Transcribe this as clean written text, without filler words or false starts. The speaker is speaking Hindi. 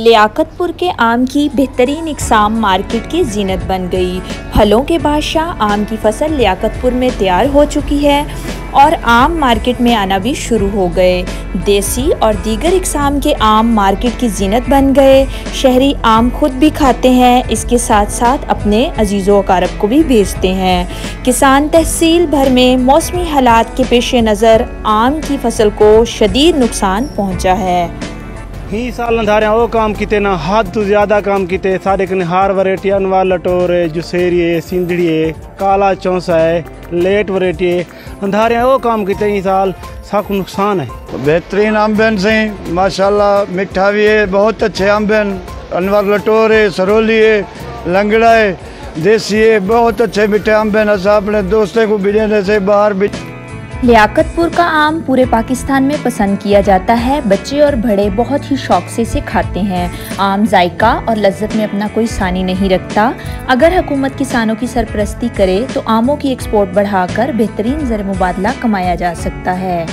लियाकतपुर के आम की बेहतरीन इकसाम मार्केट की जीनत बन गई। फलों के बादशाह आम की फसल लियाकतपुर में तैयार हो चुकी है और आम मार्केट में आना भी शुरू हो गए। देसी और दीगर इकसाम के आम मार्केट की जीनत बन गए। शहरी आम खुद भी खाते हैं, इसके साथ साथ अपने अजीज़ों अकारब को भी बेचते हैं। किसान तहसील भर में मौसमी हालात के पेश नज़र आम की फसल को शदीद नुकसान पहुँचा है। ही साल अंधारे वो काम किते ना हद तो ज्यादा काम किते। सारे कने हार वैरायटी अनवार लटोरे जुसेरी सिंधड़ी काला चौंसा है लेट वैरायटी अंधारे वो काम किते। ही साल सब नुकसान है। बेहतरीन अम्बन से माशाल्लाह मिठा भी है, बहुत अच्छे अम्बन अनवार लटोरे सरोली है लंगड़ा है देसी है, बहुत अच्छे मिठे अम्बन। असा अपने दोस्तों को बिजने से बाहर भी। लियाकतपुर का आम पूरे पाकिस्तान में पसंद किया जाता है। बच्चे और बड़े बहुत ही शौक से इसे खाते हैं। आम जायका और लज्जत में अपना कोई सानी नहीं रखता। अगर हुकूमत किसानों की सरपरस्ती करे तो आमों की एक्सपोर्ट बढ़ाकर बेहतरीन ज़र मुबादला कमाया जा सकता है।